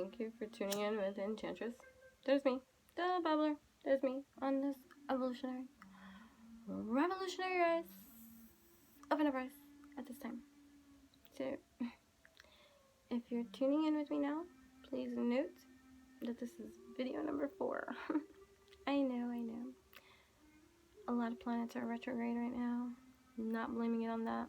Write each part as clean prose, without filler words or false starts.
thank you for tuning in with Enchantress. There's me, the babbler. There's me on this revolutionary rise of enterprise at this time. So, if you're tuning in with me now, please note that this is video number 4. I know. A lot of planets are retrograde right now. I'm not blaming it on that.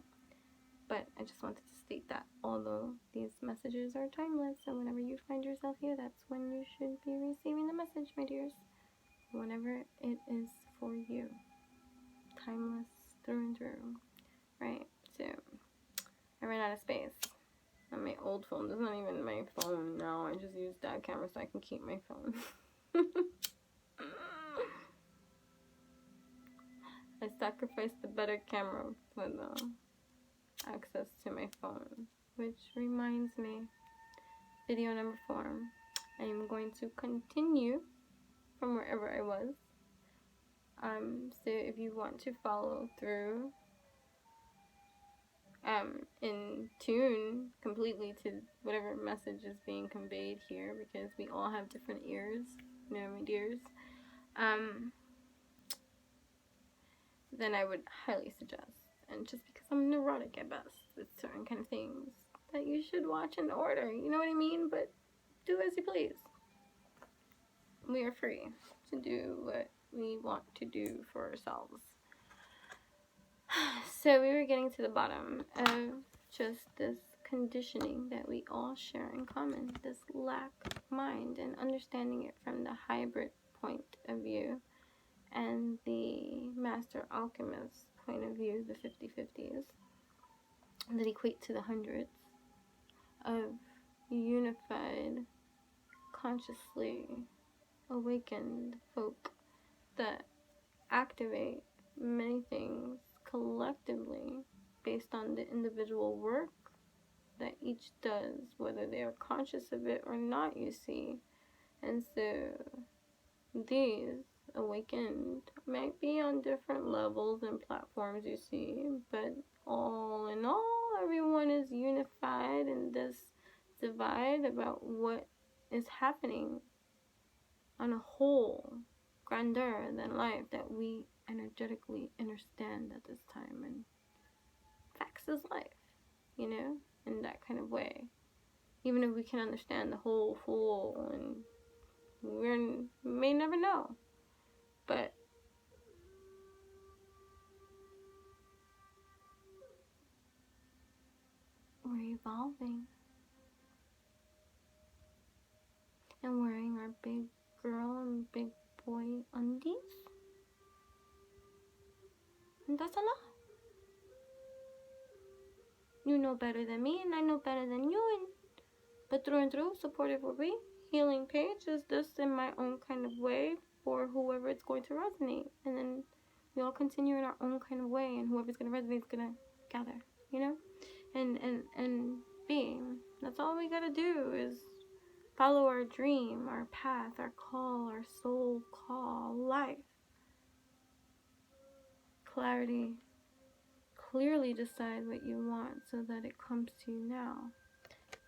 But I just wanted to state that although these messages are timeless, and whenever you find yourself here, that's when you should be receiving the message, my dears. Whenever it is for you. Timeless through and through. Right? So, I ran out of space on my old phone. This is not even my phone now. I just use that camera so I can keep my phone. I sacrificed the better camera for the access to my phone, which reminds me, video number 4, I am going to continue from wherever I was. So if you want to follow through, in tune completely to whatever message is being conveyed here, because we all have different ears, you know, my dears, then I would highly suggest, and just because I'm neurotic at best with certain kind of things, that you should watch in order, you know what I mean? But do as you please. We are free to do what we want to do for ourselves. So we were getting to the bottom of just this conditioning that we all share in common, this lack of mind, and understanding it from the hybrid point of view and the master alchemist point of view, the 50-50s, that equate to the hundreds of unified, consciously awakened folk that activate many things collectively based on the individual work that each does, whether they are conscious of it or not, you see. And so these awakened might be on different levels and platforms, you see, but all in all, everyone is unified in this divide about what is happening on a whole grander than life that we energetically understand at this time. And facts is life, you know, in that kind of way. Even if we can understand the whole full, and we may never know, but we're evolving and wearing our big girl and big boy undies, and that's a lot. You know better than me, and I know better than you, but through and through, supportive will be. Healing page is this in my own kind of way for whoever it's going to resonate, and then we all continue in our own kind of way, and whoever's going to resonate is going to gather, you know, and be. That's all we got to do is follow our dream, our path, our call, our soul call, life. Clarity. Clearly decide what you want so that it comes to you now.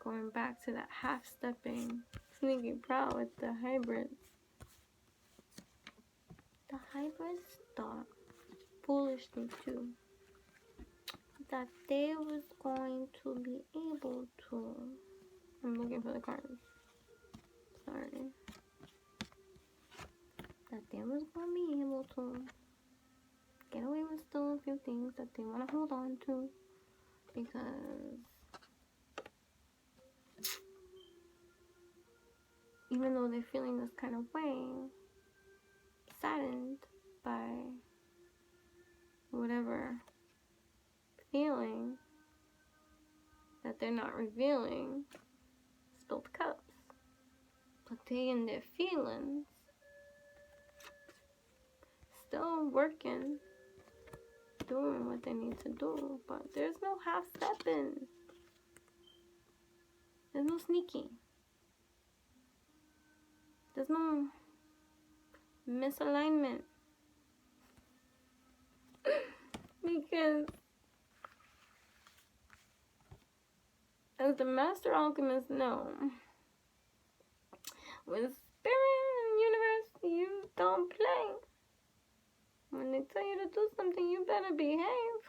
Going back to that half-stepping, sneaky prowl with the hybrids. The hybrids thought, foolishly too, that they was going to be able to, I'm looking for the cards, sorry, that they was going to be able to get away with still a few things that they want to hold on to, because even though they're feeling this kind of way, saddened by whatever feeling that they're not revealing, spilled cups. But they in their feelings, still working, doing what they need to do, but there's no half-stepping. There's no sneaky. There's no misalignment. Because as the master alchemists know, With spirit and universe, you don't play. When they tell you to do something, you better behave.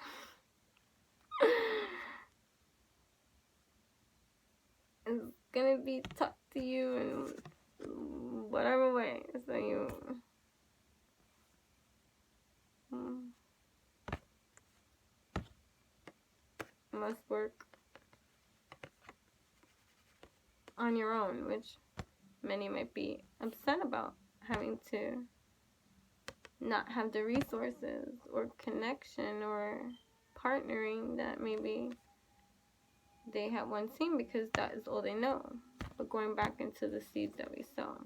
It's gonna be taught to you in whatever way. So you must work on your own, which many might be upset about, having to not have the resources or connection or partnering that maybe they have once seen, because that is all they know. But going back into the seeds that we sow,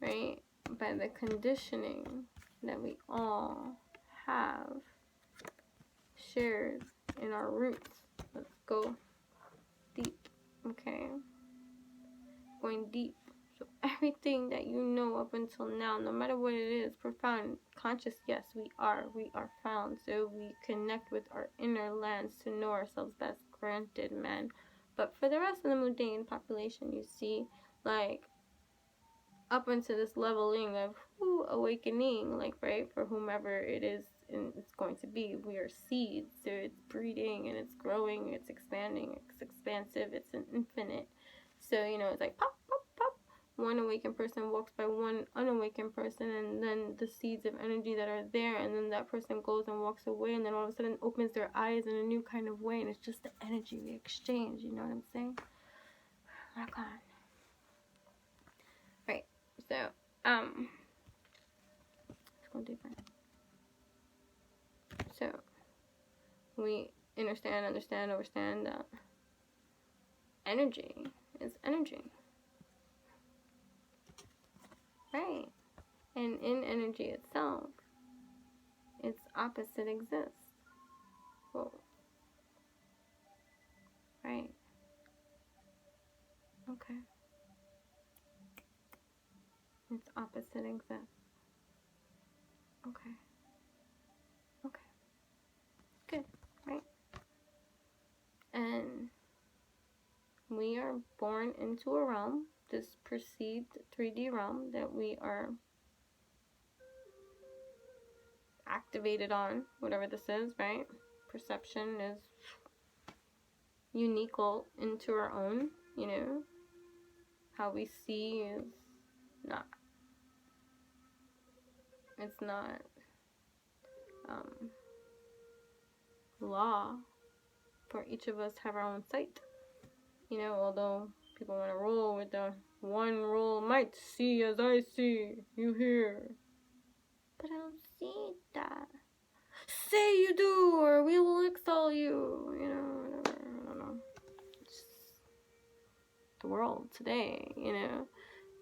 right? By the conditioning that we all have shared in our roots. Let's go deep, okay? Going deep. So everything that you know up until now, no matter what it is, profound, conscious, yes, we are found. So we connect with our inner lands to know ourselves best, granted, man. But for the rest of the mundane population, you see, like, up into this leveling of awakening, like, right, for whomever it is and it's going to be. We are seeds, so it's breeding and it's growing, it's expanding, it's expansive, it's an infinite. So, you know, it's like pop, pop, pop. One awakened person walks by one unawakened person, and then the seeds of energy that are there, and then that person goes and walks away, and then all of a sudden opens their eyes in a new kind of way, and it's just the energy we exchange, you know what I'm saying? Rock on. Right. So, let's go deeper. So, we understand that energy is energy. Right. And in energy itself, its opposite exists. Whoa. Right. Okay. Its opposite exists. Okay. Okay. Good. Right. And we are born into a realm, this perceived 3D realm that we are activated on, whatever this is, right? Perception is unique into our own, you know. How we see is not, it's not law. For each of us have our own sight, you know, although people want to roll with the one rule, might see as I see, you hear. But I don't see that. Say you do, or we will exalt you, you know, whatever, I don't know. It's the world today, you know.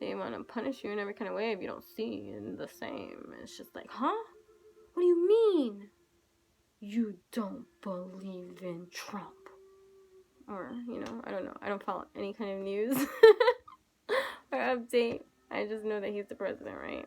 They want to punish you in every kind of way if you don't see in the same. It's just like, huh? What do you mean? You don't believe in Trump? Or, you know, I don't know. I don't follow any kind of news or update. I just know that he's the president, right?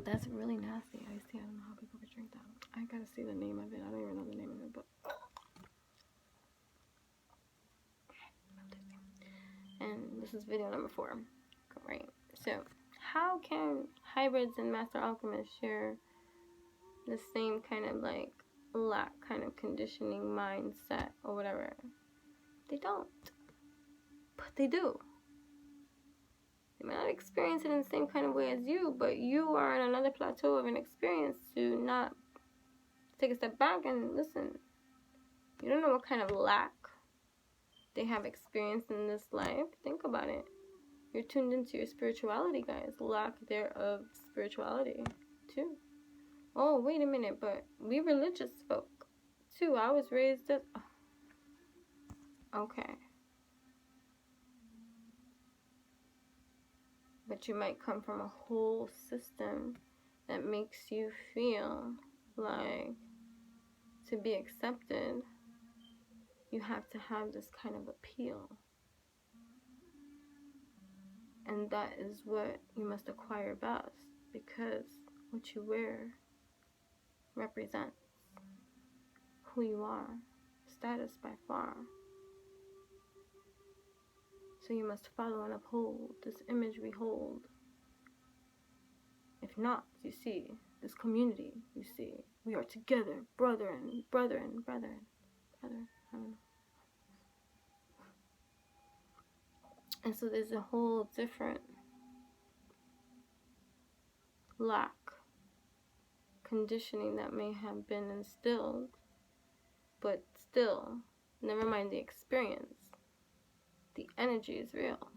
That's really nasty. I see. I don't know how people could drink that. I gotta see the name of it. I don't even know the name of it, but. And this is video number 4. Right. So, how can hybrids and master alchemists share the same kind of like lack kind of conditioning mindset or whatever? They don't. But they do. They might not experience it in the same kind of way as you, but you are on another plateau of an experience to not take a step back and listen. You don't know what kind of lack they have experienced in this life. Think about it. You're tuned into your spirituality, guys. Lack thereof spirituality, too. Oh, wait a minute, but we religious folk, too. I was raised as... Okay. But you might come from a whole system that makes you feel like to be accepted, you have to have this kind of appeal. And that is what you must acquire best, because what you wear represents who you are, status by far. So you must follow and uphold this image we hold. If not, you see, this community, you see, we are together, brethren, brethren, brethren, brother, I don't know. And so there's a whole different lack, conditioning that may have been instilled, but still, never mind the experience, the energy is real.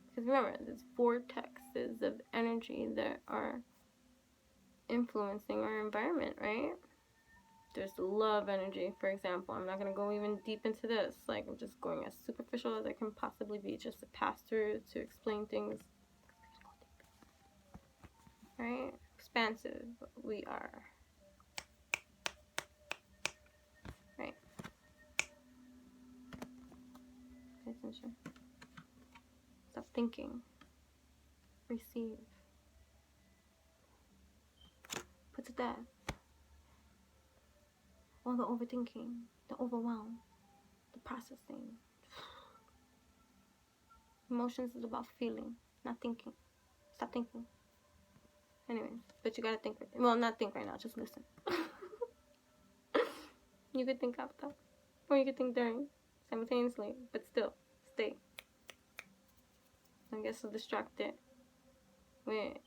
Because remember, there's vortexes of energy that are influencing our environment, right? There's the love energy, for example. I'm not going to go even deep into this. Like, I'm just going as superficial as I can possibly be, just to pass through, to explain things. Right? Expansive, we are. Right? Pay attention. Stop thinking. Receive. Put to death all the overthinking, the overwhelm, the processing. Emotions is about feeling, not thinking. Stop thinking. Anyways, but you gotta think. Well, not think right now, just listen. You could think after, or you could think during, simultaneously, but still, stay. Don't get so distracted with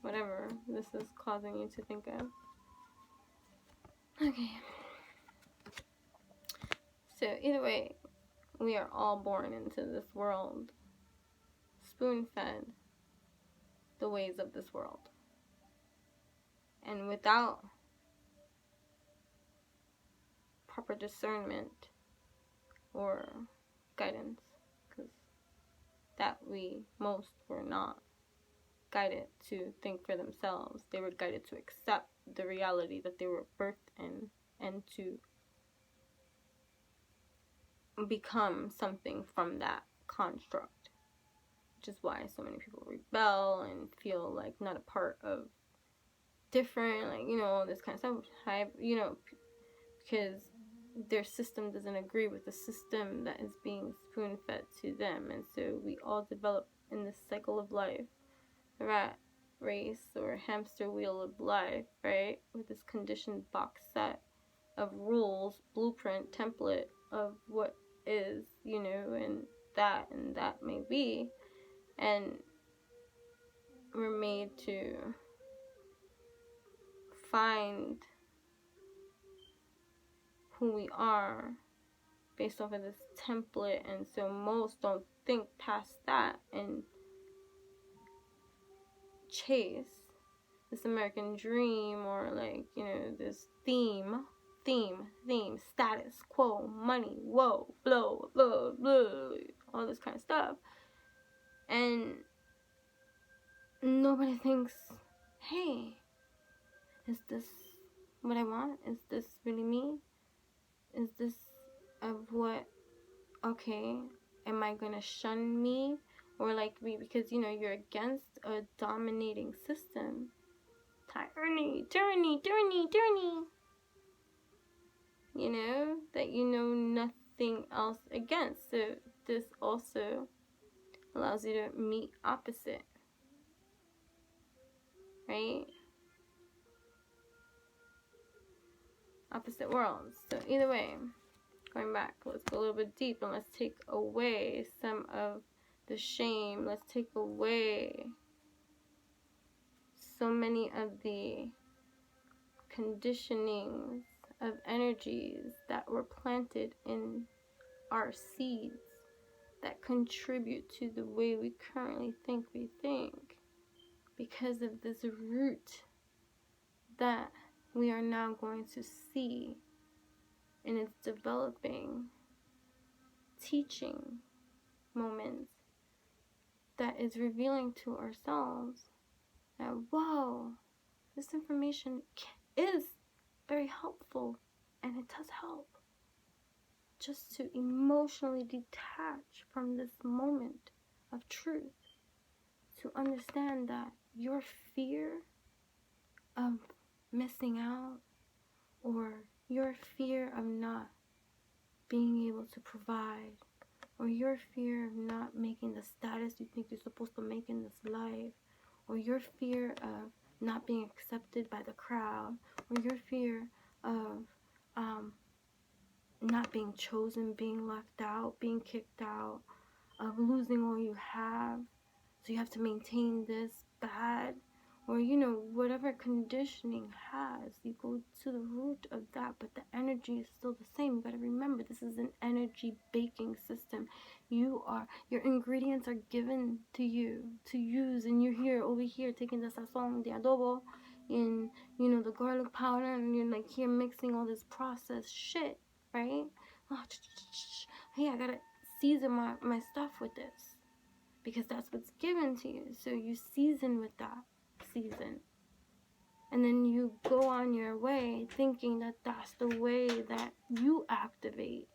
whatever this is causing you to think of. Okay. So either way, we are all born into this world, spoon-fed the ways of this world. And without proper discernment or guidance, because that most were not guided to think for themselves. They were guided to accept the reality that they were birthed in and to become something from that construct. Which is why so many people rebel and feel like not a part of different, like, you know, this kind of stuff. You know, because their system doesn't agree with the system that is being spoon-fed to them. And so we all develop in this cycle of life, the rat race or hamster wheel of life, right? With this conditioned box set of rules, blueprint, template of what is, you know, and that may be. And we're made to find who we are based off of this template, and so most don't think past that and chase this American dream, or like, you know, this theme, status quo, money, whoa, blow, blow, blow, all this kind of stuff. And nobody thinks, hey, is this what I want? Is this really me? Is this of what, okay, am I gonna shun me? Or like me, because, you know, you're against a dominating system. Tyranny. You know, that you know nothing else against. So this also allows you to meet opposite. Right? Opposite worlds. So either way, going back, let's go a little bit deep and let's take away some of the shame. Let's take away so many of the conditionings of energies that were planted in our seeds that contribute to the way we currently think we think, because of this root that we are now going to see in its developing teaching moments, that is revealing to ourselves that, whoa, this information is very helpful, and it does help just to emotionally detach from this moment of truth. to understand that your fear of missing out, or your fear of not being able to provide, or your fear of not making the status you think you're supposed to make in this life, or your fear of not being accepted by the crowd, or your fear of not being chosen, being left out, being kicked out, of losing all you have, so you have to maintain this bad, or whatever conditioning has, you go to the root of that. But the energy is still the same. You got to remember, this is an energy baking system. Your ingredients are given to you to use, and you're here over here taking the sazon, the adobo, and the garlic powder, and you're like here mixing all this processed shit, right? Oh, hey, I gotta season my stuff with this, because that's what's given to you. So you season with that season, and then you go on your way thinking that that's the way that you activate.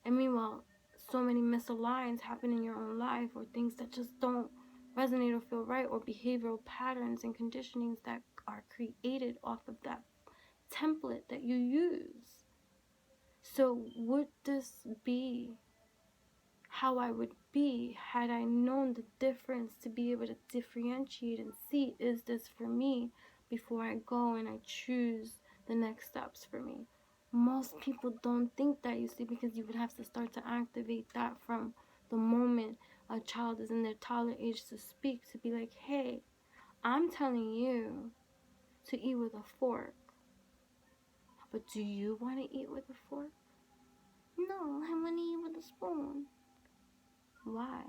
And meanwhile, so many misaligns happen in your own life, or things that just don't resonate or feel right, or behavioral patterns and conditionings that are created off of that template that you use. So would this be how I would be had I known the difference, to be able to differentiate and see, is this for me, before I go and I choose the next steps for me? Most people don't think that, you see, because you would have to start to activate that from the moment a child is in their toddler age to speak, to be like, hey, I'm telling you to eat with a fork, but do you want to eat with a fork? No, I want to eat with a spoon. Why?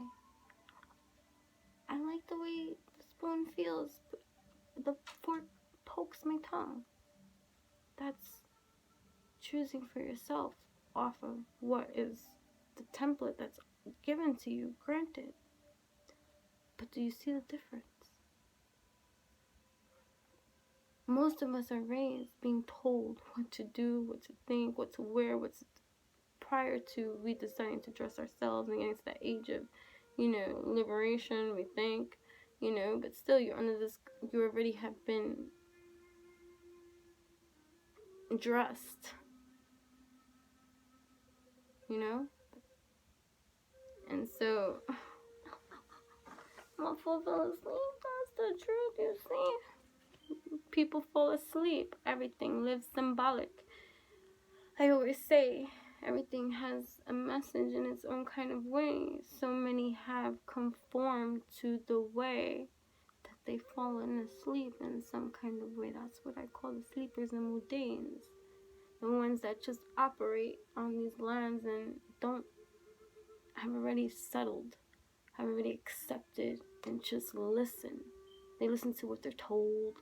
I like the way the spoon feels, but the fork pokes my tongue. That's choosing for yourself off of what is the template that's given to you, granted. But do you see the difference? Most of us are raised being told what to do, what to think, what to wear, prior to we deciding to dress ourselves and getting to that age of, liberation, we think, but still you're under this, you already have been dressed, and so my fool fell asleep. That's the truth, you see. People fall asleep. Everything lives symbolic. I always say everything has a message in its own kind of way. So many have conformed to the way that they've fallen asleep in some kind of way. That's what I call the sleepers and mundanes. The ones that just operate on these lands and have already settled, have already accepted, and just listen. They listen to what they're told.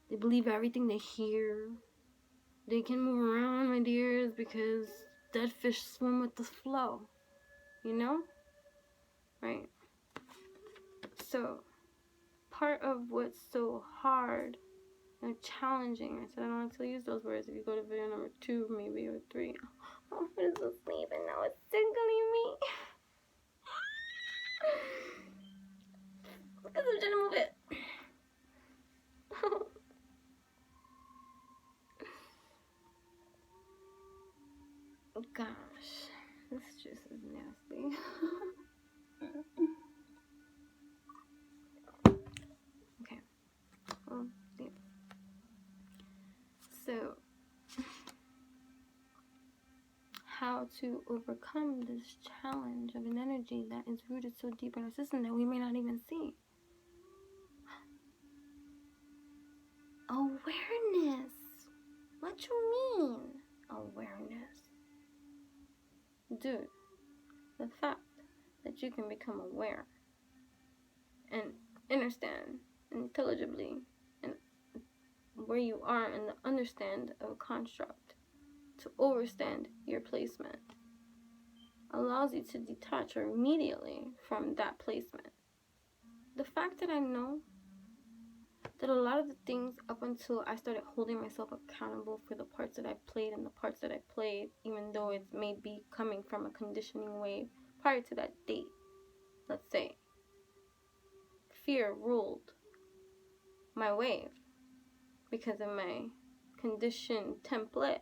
They believe everything they hear. They can move around, my dears, because dead fish swim with the flow. Right? So, part of what's so hard and challenging, I said I don't like to use those words. If you go to video number 2, maybe, or 3, my friend is asleep and now it's tickling me. Because I'm trying to move it. Oh gosh, this juice is nasty. Okay. Well, yeah. So, how to overcome this challenge of an energy that is rooted so deep in our system that we may not even see. Awareness. What you mean, awareness? Dude, the fact that you can become aware and understand intelligibly and where you are in the understand of a construct to overstand your placement allows you to detach immediately from that placement. The fact that I know that a lot of the things up until I started holding myself accountable for the parts that I played and the parts that I played, even though it may be coming from a conditioning way prior to that date, let's say, fear ruled my wave because of my conditioned template.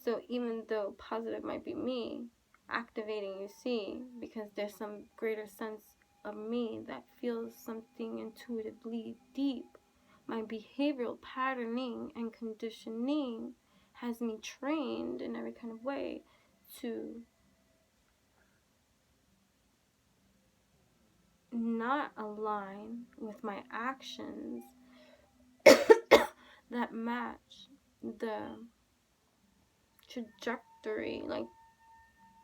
So even though positive might be me activating, you see, because there's some greater sense of me that feels something intuitively deep, my behavioral patterning and conditioning has me trained in every kind of way to not align with my actions that match the trajectory, like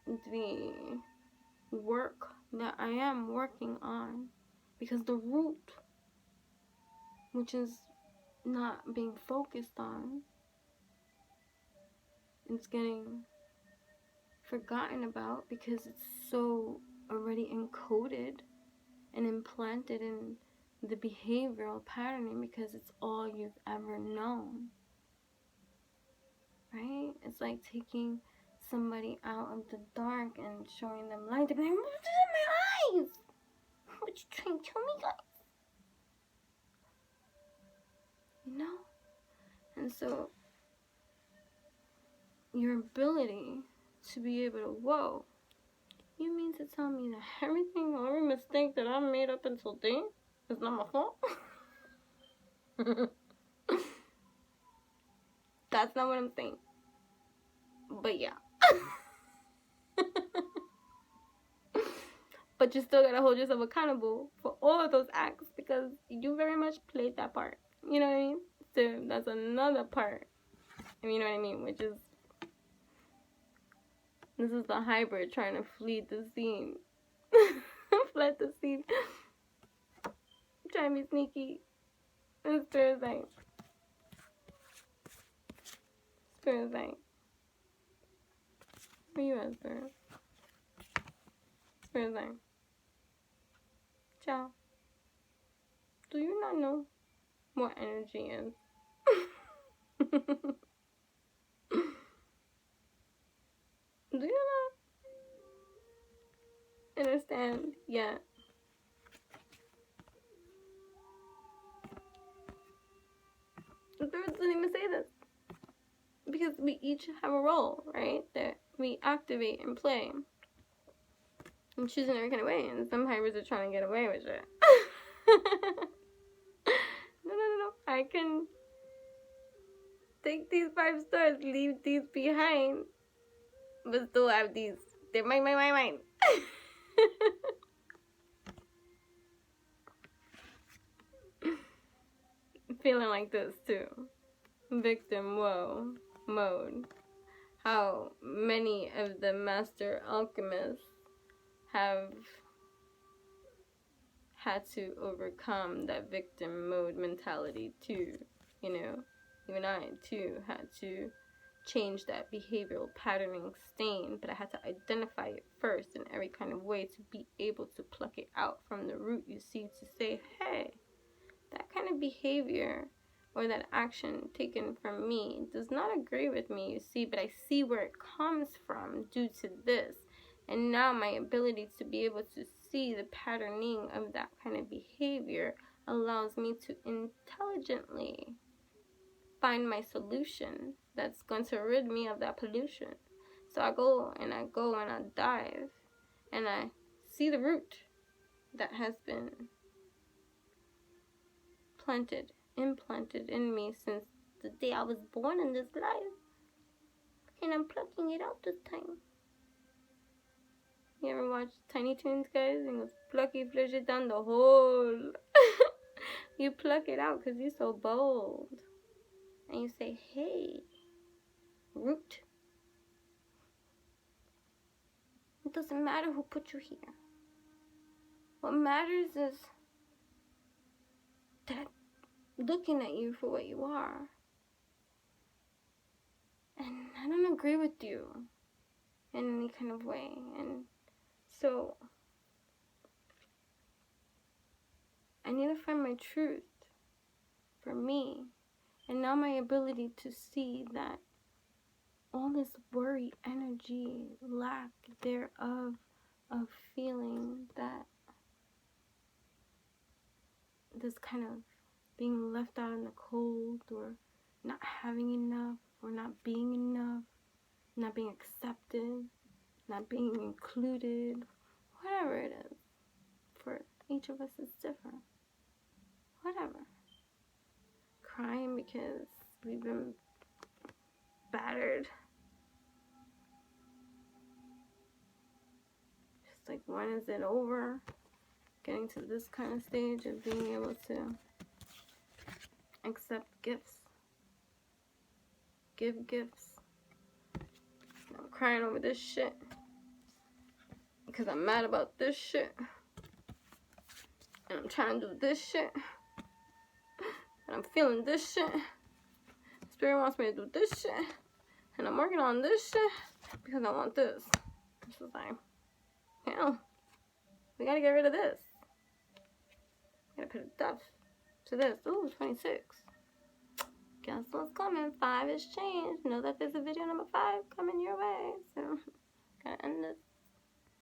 the work that I am working on. Because the root, which is not being focused on, it's getting forgotten about because it's so already encoded and implanted in the behavioral patterning because it's all you've ever known, right? It's like taking somebody out of the dark and showing them light. They're like, what's in my eyes? What you trying to tell me, guys? You know? And so your ability to be able to, whoa, you mean to tell me that everything, every mistake that I made up until then is not my fault? That's not what I'm saying. But yeah. But you still gotta hold yourself accountable for all of those acts because you very much played that part. You know what I mean? So that's another part. You know what I mean? Which is, this is the hybrid trying to flee the scene. Fled the scene. Trying to be sneaky. And Spirit's like, where you at, Spirit? Spirit's like, child, do you not know what energy is? Do you not understand yet? The Spirit doesn't even say this. Because we each have a role, right? That we activate and play. And choose in every kind of way. And some hybrids are trying to get away with it. No. I can take these 5 stars, leave these behind, but still have these. They're mine. Feeling like this too. Victim woe mode. How many of the master alchemists have had to overcome that victim mode mentality too, you know. Even I too had to change that behavioral patterning stain, but I had to identify it first in every kind of way to be able to pluck it out from the root, you see, to say, hey, that kind of behavior or that action taken from me does not agree with me, you see, but I see where it comes from due to this. And now my ability to be able to see the patterning of that kind of behavior allows me to intelligently find my solution that's going to rid me of that pollution. So I go and I dive and I see the root that has been implanted in me since the day I was born in this life. And I'm plucking it out this time. You ever watch Tiny Toons, guys? And goes, plucky, flush it down the hole. You pluck it out because you're so bold. And you say, hey, root. It doesn't matter who put you here. What matters is that looking at you for what you are. And I don't agree with you in any kind of way. And so I need to find my truth for me. And now my ability to see that all this worry, energy, lack thereof, of feeling that this kind of being left out in the cold, or not having enough, or not being enough, not being accepted, not being included, whatever it is. For each of us is different. Whatever. Crying because we've been battered. Just like, when is it over? Getting to this kind of stage of being able to accept gifts. Give gifts. I'm crying over this shit because I'm mad about this shit. And I'm trying to do this shit. And I'm feeling this shit. Spirit wants me to do this shit. And I'm working on this shit because I want this. This is like, you know, we gotta get rid of this. We gotta put a stop to this. Ooh, 26. Guess what's coming? 5 is changed. Know that there's a video number 5 coming your way. So, gotta end this.